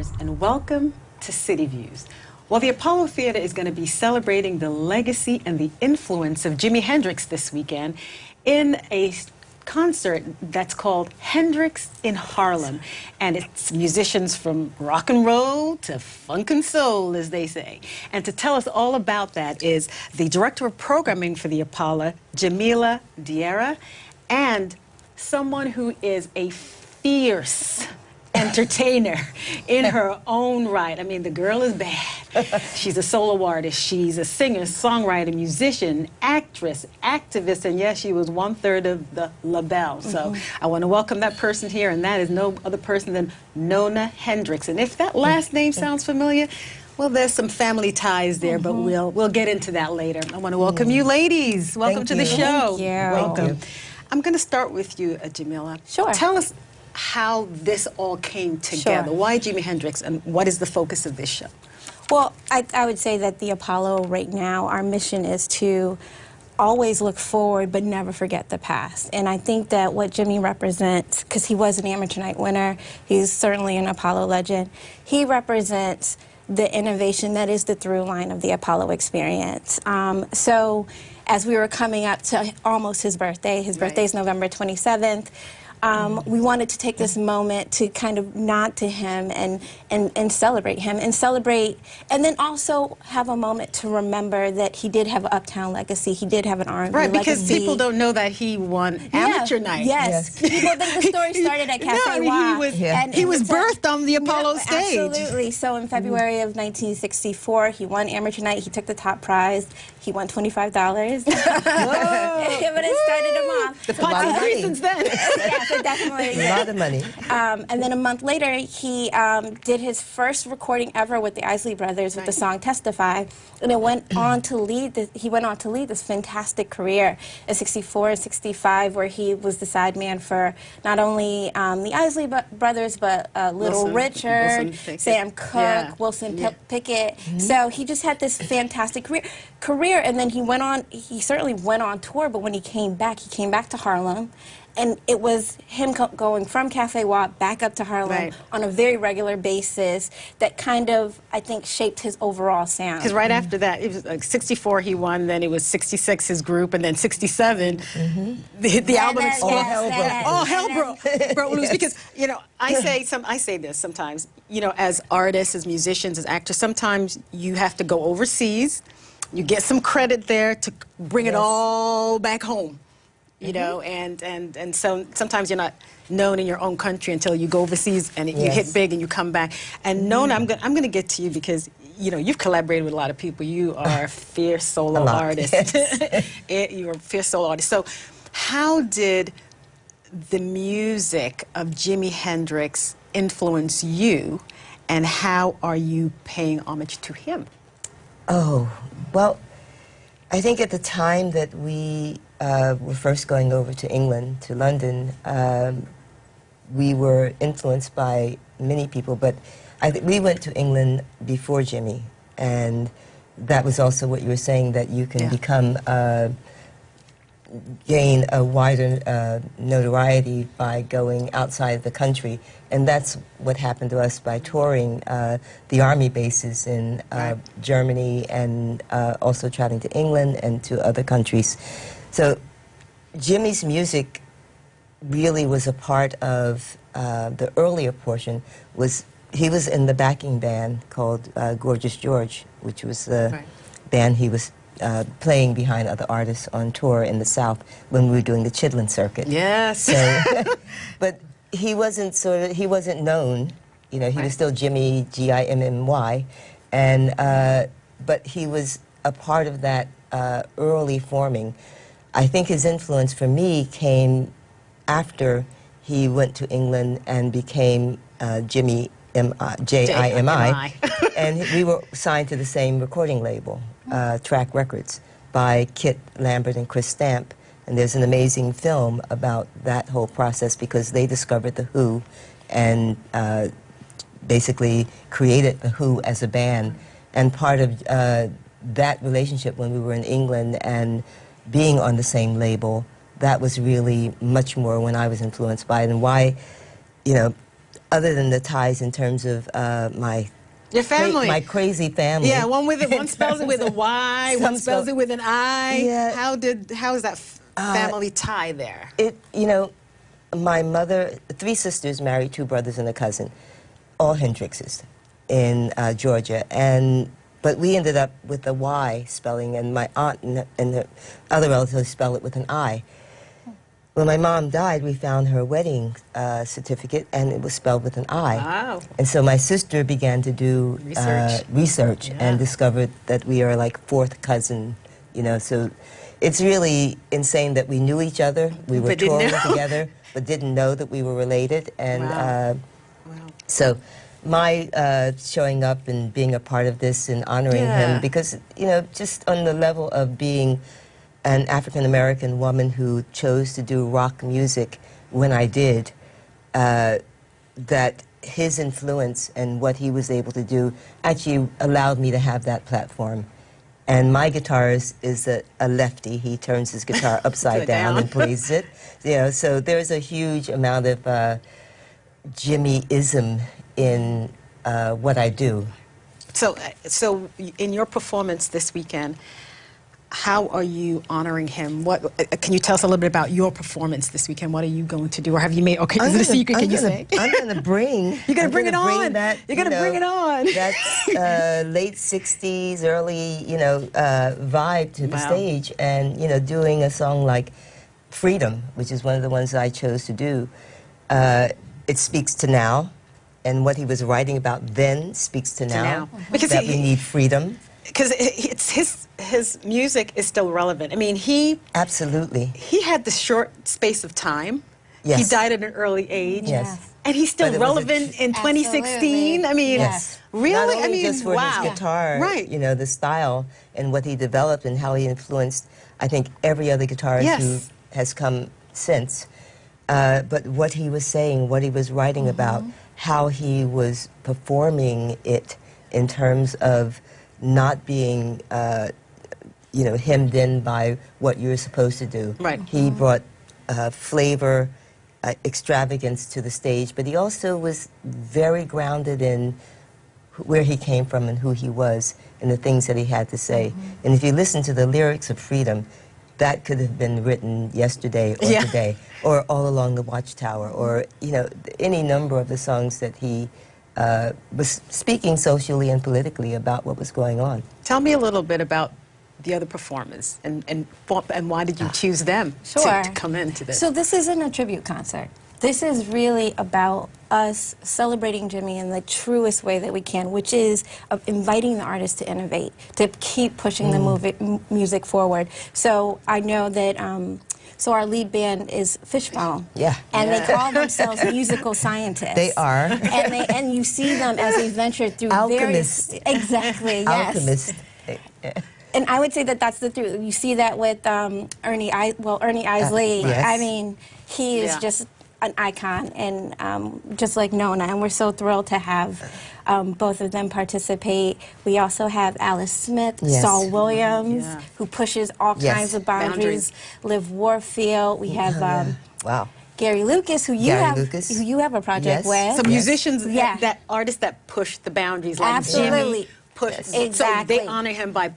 Sharon-Waters, and welcome to CityViews. Well, the Apollo Theater is going to be celebrating the legacy and the influence of Jimi Hendrix this weekend in a concert that's called Hendrix in Harlem. And it's musicians from rock and roll to funk and soul, as they say. And to tell us all about that is the director of programming for the Apollo, Jamilla, Deria, and someone who is a fierce entertainer in her own right. I mean, the girl is bad. She's a solo artist. She's a singer, songwriter, musician, actress, activist, and yes, she was 1/3 of the label. So I want to welcome that person here, and that is no other person than Nona Hendryx. And if that last name sounds familiar, well, there's some family ties there, but we'll get into that later. I want to welcome you ladies. Welcome to the show. Thank you. Welcome. I'm going to start with you, Jamilla. Sure. Tell us how this all came together. Sure. Why Jimi Hendrix, and what is the focus of this show? Well, I would say that the Apollo right now, our mission is to always look forward but never forget the past. And I think that what Jimmy represents, because he was an amateur night winner, he's certainly an Apollo legend, he represents the innovation that is the through line of the Apollo experience. So as we were coming up to almost his birthday is November 27th, we wanted to take this moment to kind of nod to him and celebrate him and then also have a moment to remember that he did have an uptown legacy. He did have an R&B legacy. Right, because people don't know that he won amateur night. Yes. People think the story started at Cafe No, he was birthed on the Apollo stage. Absolutely. So in February of 1964, he won amateur night. He took the top prize. He won $25. But it started him off. The pot's increased since then. Yes, it definitely. A lot of money. And then a month later, he did his first recording ever with the Isley Brothers with the song "Testify," and it went on to lead. He went on to lead this fantastic career at 64 and 65, where he was the sideman for not only the Isley Brothers, but Little Richard, Sam Cooke, Wilson Pickett. So he just had this fantastic career, and then he went on. He certainly went on tour, but when he came back to Harlem. And it was him going from Cafe Wap back up to Harlem on a very regular basis that kind of, I think, shaped his overall sound. Because right after that, it was like 64 he won, then it was 66 his group, and then 67 the album exploded. All hell broke loose. Because, you know, I say this sometimes, you know, as artists, as musicians, as actors, sometimes you have to go overseas, you get some credit there to bring it all back home. You know, and so sometimes you're not known in your own country until you go overseas and you hit big and you come back. And Nona, I'm going to get to you because, you know, you've collaborated with a lot of people. You are a fierce solo artist. You're a fierce solo artist. So how did the music of Jimi Hendrix influence you, and how are you paying homage to him? Oh, well, I think at the time that we were first going over to England, to London, we were influenced by many people, but we went to England before Jimmy, and that was also what you were saying, that you can become, gain a wider notoriety by going outside the country, and that's what happened to us by touring the army bases in Germany and also traveling to England and to other countries. So Jimmy's music really was a part of the earlier portion. He was in the backing band called Gorgeous George, which was the band he was playing behind other artists on tour in the South when we were doing the Chitlin circuit. Yes. So, but he wasn't known. You know, he was still Jimmy, G-I-M-M-Y, and but he was a part of that early forming. I think his influence for me came after he went to England and became Jimmy J-I-M-I, and we were signed to the same recording label, Track Records, by Kit Lambert and Chris Stamp. And there's an amazing film about that whole process because they discovered The Who and basically created The Who as a band. And part of that relationship when we were in England and being on the same label, that was really much more when I was influenced by it, and why, you know, other than the ties in terms of my Your family. my crazy family. Yeah, one spells it with a Y, one spells it with an I. Yeah. How is that family tie there? You know, my mother, 3 sisters married 2 brothers and a cousin, all Hendrixes in Georgia, but we ended up with a Y spelling, and my aunt and the other relatives spell it with an I. When my mom died, we found her wedding certificate, and it was spelled with an I. Wow. And so my sister began to do research Yeah. and discovered that we are like 4th cousin, you know. So it's really insane that we knew each other. We were But didn't touring know. together, but didn't know that we were related. And Wow. so my showing up and being a part of this and honoring Yeah. him, because, you know, just on the level of being an African-American woman who chose to do rock music when I did, that his influence and what he was able to do actually allowed me to have that platform. And my guitarist is a lefty. He turns his guitar upside down and plays it. You know, so there's a huge amount of Jimmy-ism in what I do. So in your performance this weekend, how are you honoring him? What can you tell us a little bit about your performance this weekend? What are you going to do, or have you made? Okay, is it a secret? Can you say? I'm gonna bring. You're gonna bring it on. That, You're gonna bring it on. That's late '60s, early, vibe to the Wow. stage, and doing a song like "Freedom," which is one of the ones I chose to do. It speaks to now, and what he was writing about then speaks to now. Because that we need freedom. Because it's his music is still relevant. I mean, Absolutely. he had the short space of time. Yes. He died at an early age. Yes. And he's still But it was relevant in 2016. I mean, Yes. really? Not only I mean, just for wow. his guitar, Right. the style and what he developed and how he influenced, I think, every other guitarist Yes. who has come since. But what he was saying, what he was writing about, how he was performing it in terms of not being, hemmed in by what you're supposed to do. Right. He brought flavor, extravagance to the stage, but he also was very grounded in where he came from and who he was and the things that he had to say. And if you listen to the lyrics of Freedom, that could have been written yesterday or today, or All Along the Watchtower, or any number of the songs that he was speaking socially and politically about what was going on. Tell me a little bit about the other performers and why did you choose them to come into this? So this isn't a tribute concert. This is really about us celebrating Jimmy in the truest way that we can, which is inviting the artist to innovate, to keep pushing the music forward. So I know that so our lead band is Fishbone. Yeah. And they call themselves musical scientists. They are. And you see them as they venture through Alchemists. various... Exactly, yes. Alchemist. And I would say that that's the truth. You see that with Ernie Isley. Yes. I mean, he is just an icon, and just like Nona, and we're so thrilled to have both of them participate. We also have Alice Smith, Yes. Saul Williams, who pushes all kinds of boundaries. Liv Warfield. We have Wow. Gary Lucas, who you have a project with. So musicians, Yeah. that artists that push the boundaries, like Absolutely. Jimmy, push. Exactly. So they honor him by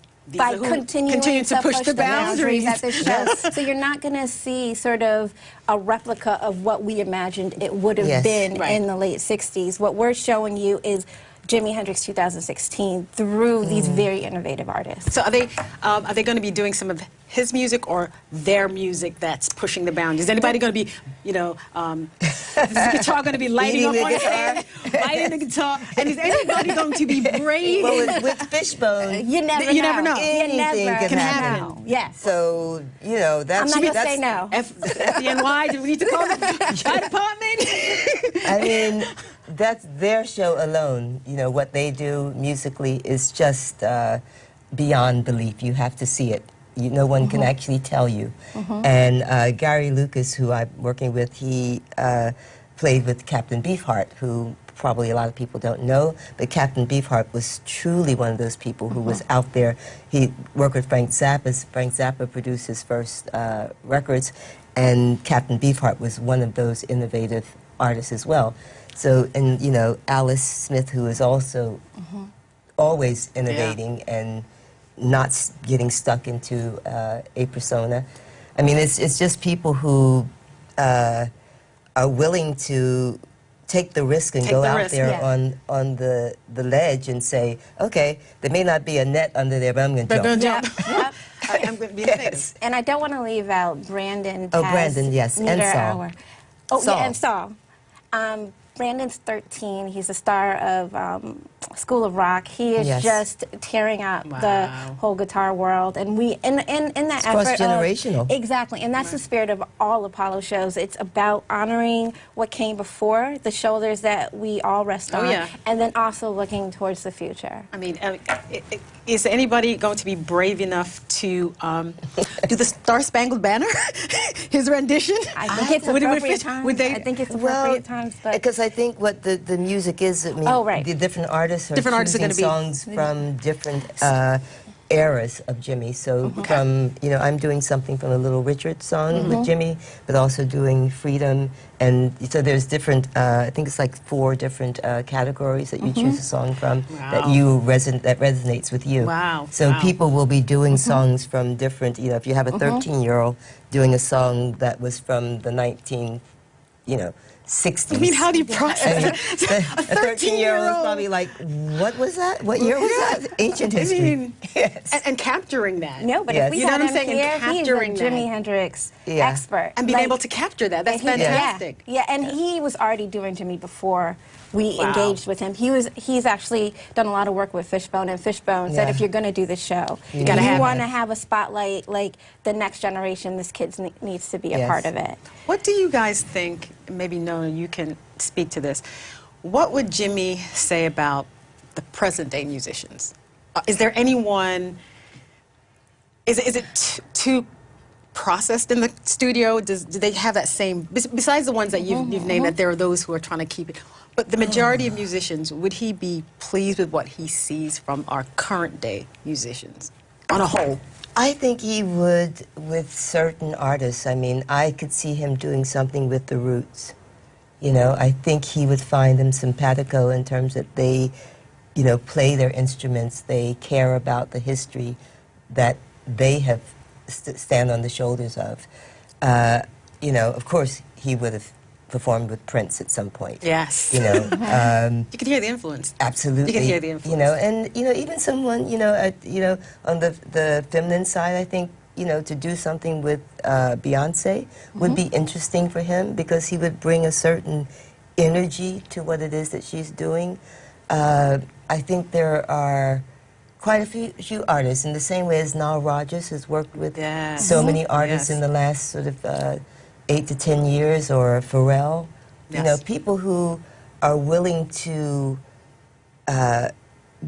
continuing to push the boundaries at the show. So you're not going to see sort of a replica of what we imagined it would have been in the late 60s. What we're showing you is Jimi Hendrix 2016 through these very innovative artists. So are they going to be doing some of his music or their music that's pushing the boundaries? Is anybody going to be, is the guitar going to be lighting up on his head, lighting the guitar? And is anybody going to be brave? Well, with Fishbone, You never know. anything can happen. know. Yes. So, that's... I'm not going to say no. FDNY, do we need to call the fire department? I mean, that's their show alone. What they do musically is just beyond belief. You have to see it. No one can actually tell you. And Gary Lucas, who I'm working with, he played with Captain Beefheart, who probably a lot of people don't know, but Captain Beefheart was truly one of those people who was out there. He worked with Frank Zappa. Frank Zappa produced his first records, and Captain Beefheart was one of those innovative artists as well. So, and you know, Alice Smith, who is also always innovating and not getting stuck into a persona. I mean, it's just people who are willing to take the risk and go out there on the ledge and say, okay, there may not be a net under there, but I'm going to jump. Yep. I'm going to be yes. And I don't want to leave out Brandon. Oh, Brandon, yes, and Saul. Oh, yeah, and Saul. Brandon's 13. He's a star of School of Rock. He is just tearing up the whole guitar world, and we in that effort, cross-generational. Exactly, and that's the spirit of all Apollo shows. It's about honoring what came before, the shoulders that we all rest on, and then also looking towards the future. I mean, is anybody going to be brave enough to do the Star Spangled Banner? His rendition? I think it's appropriate times. I think it's appropriate times, but because I think what the music is, I mean, the different artists are choosing songs from different eras of Jimmy. So from, you know, I'm doing something from a Little Richard song with Jimmy, but also doing Freedom. And so there's different, I think it's like 4 different categories that you choose a song from that that resonates with you. So people will be doing songs from different, you know, if you have a 13-year-old doing a song that was from the 19, you know, 60s. I mean, how do you process that? A 13-year-old is probably like, what was that? What year was that? Ancient history. I mean, and capturing that. No, but if we you know had what I'm him saying? here, And he's a capturing Jimi that. Hendrix expert. And being able to capture that. That's fantastic. Yeah, and he was already doing Jimmy before we engaged with him. He's actually done a lot of work with Fishbone, and Fishbone said, if you're going to do the show, you want to have a spotlight like the next generation. This kid needs to be a part of it. What do you guys think? Maybe Nona, you can speak to this. What would Jimmy say about the present-day musicians? Is there anyone? Is it too processed in the studio? Do they have that same? Besides the ones that you've named, that there are those who are trying to keep it. But the majority of musicians, would he be pleased with what he sees from our current-day musicians on a whole? I think he would with certain artists. I mean, I could see him doing something with the Roots. You know, I think he would find them simpatico in terms that they, you know, play their instruments, they care about the history that they have stand on the shoulders of. You know, of course, he would have performed with Prince at some point. Yes. You know, you can hear the influence. Absolutely. You can hear the influence. You know, and you know, even someone, you know, on the feminine side, I think, you know, to do something with Beyonce would be interesting for him, because he would bring a certain energy to what it is that she's doing. I think there are quite a few artists, in the same way as Nile Rodgers has worked with so many artists in the last sort of 8 to 10 years, or Pharrell. You know, people who are willing to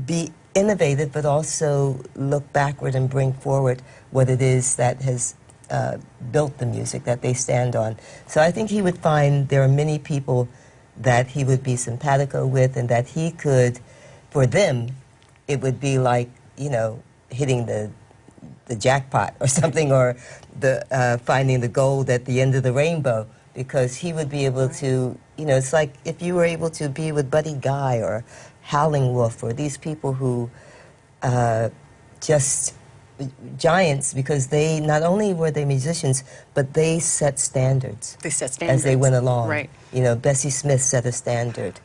be innovative, but also look backward and bring forward what it is that has built the music that they stand on. So I think he would find there are many people that he would be simpatico with, and that he could, for them, it would be like, you know, hitting the jackpot or something, or the finding the gold at the end of the rainbow, because he would be able to, you know, it's like if you were able to be with Buddy Guy or Howling Wolf, or these people who just giants, because they not only were they musicians, but they set standards. They set standards as they went along. Right. You know, Bessie Smith set a standard.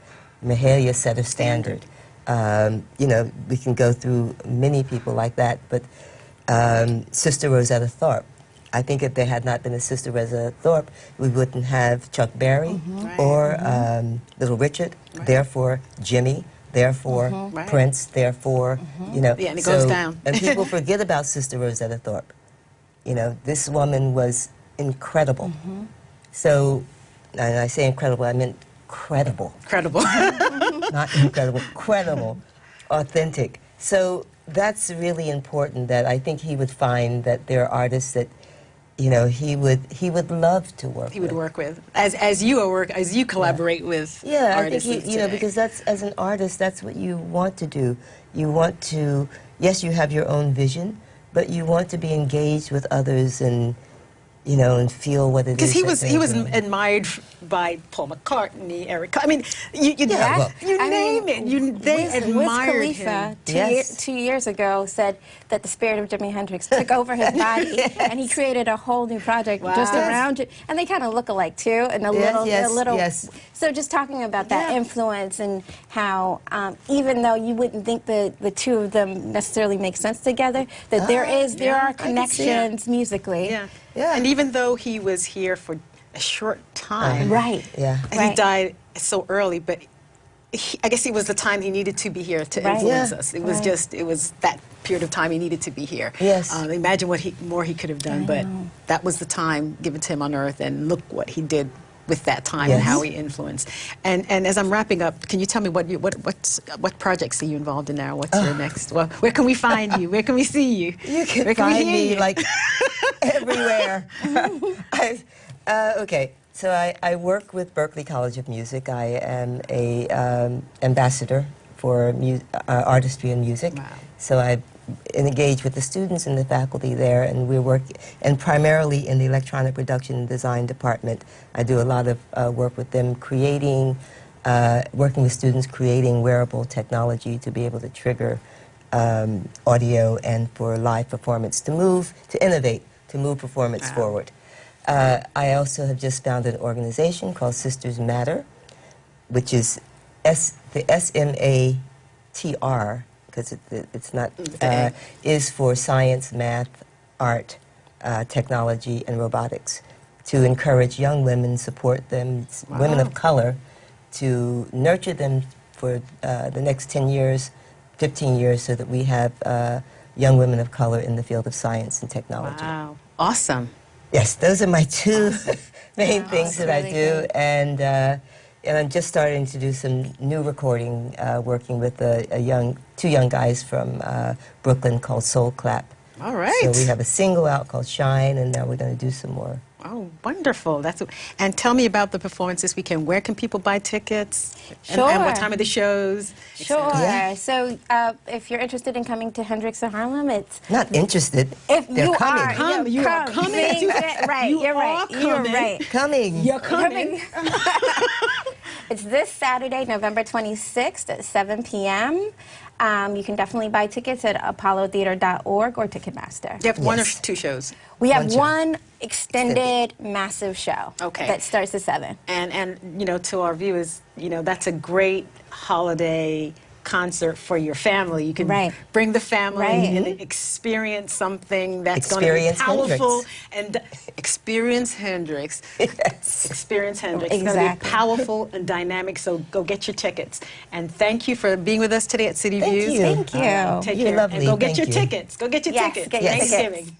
Mahalia set a standard. You know, we can go through many people like that, but Sister Rosetta Tharpe. I think if there had not been a Sister Rosetta Tharpe, we wouldn't have Chuck Berry or Little Richard, therefore Jimmy, therefore Prince, therefore, you know. Yeah, and it goes down. And people forget about Sister Rosetta Tharpe. You know, this woman was incredible. So, and I say incredible, I meant credible. Credible. Not incredible, credible, authentic. So that's really important, that I think he would find that there are artists that, you know, he would love to work with. He would work with, as you collaborate with artists. I think you know, because that's, as an artist, that's what you want to do. You want to, yes, you have your own vision, but you want to be engaged with others and you know, and feel what it is. Because he that was they're doing. admired by Paul McCartney, Eric. I mean, you Yeah, well, name it. They Wiz admired Khalifa him. Yes. 2 years ago said that the spirit of Jimi Hendrix took over his body, and he created a whole new project just Wow. around it. And they kind of look alike too, and Yes, a little. yes. So just talking about that Yeah. influence and how, even though you wouldn't think the two of them necessarily make sense together, that there are can see it. connections musically. Yeah. Yeah. And even though he was here for a short time, Right. Yeah. and he Right. died so early, but I guess it was the time he needed to be here to Right. influence Yeah. us. It was Right. it was that period of time he needed to be here. Yes. Imagine what more he could have done, but that was the time given to him on Earth, and look what he did with that time and Yes. how he influenced. And as I'm wrapping up, can you tell me what projects are you involved in now? What's your next? Well, where can we find you? Where can we see you? You can Where can we find hear me you? like everywhere. Okay, so I work with Berklee College of Music. I am a ambassador for artistry and music. Wow. So I engage with the students and the faculty there, and we work, and primarily in the electronic production and design department. I do a lot of work with them creating, working with students creating wearable technology to be able to trigger audio and for live performance, to innovate, to move performance Wow. forward. I also have just founded an organization called Sisters Matter, which is the SMATR, because it's not, is for science, math, art, technology, and robotics, to encourage young women, support them, women of color, to nurture them for the next 10 years, 15 years, so that we have young women of color in the field of science and technology. Wow, awesome. Yes, those are my two main things that I really do, great. and I'm just starting to do some new recording, working with two young guys from Brooklyn called Soul Clap. All right. So we have a single out called Shine, and now we're going to do some more. Oh, wonderful. And tell me about the performance this weekend. Where can people buy tickets? And what Sure. time of the shows? Sure. Yeah. So if you're interested in coming to Hendrix in Harlem, it's Not interested. if They're you coming. are Come, you are coming. Being right. You You're are right. You're coming. right. Coming. You're coming. It's this Saturday, November 26th at 7 p.m. You can definitely buy tickets at apollotheater.org or Ticketmaster. You have one or Yes. two shows. We have One show. one extended massive show Okay. that starts at 7. And to our viewers, that's a great holiday concert for your family. You can Right. bring the family Right. and experience something that's going to be Experience powerful Hendrix. and experience Hendrix. Yes. Experience Hendrix. It's going to Exactly. be powerful and dynamic. So go get your tickets. And thank you for being with us today at CityViews. you. Thank you. Take You're care. lovely. And go get Thank your you. tickets. Go get your Yes, tickets. get your Yes. Thanksgiving.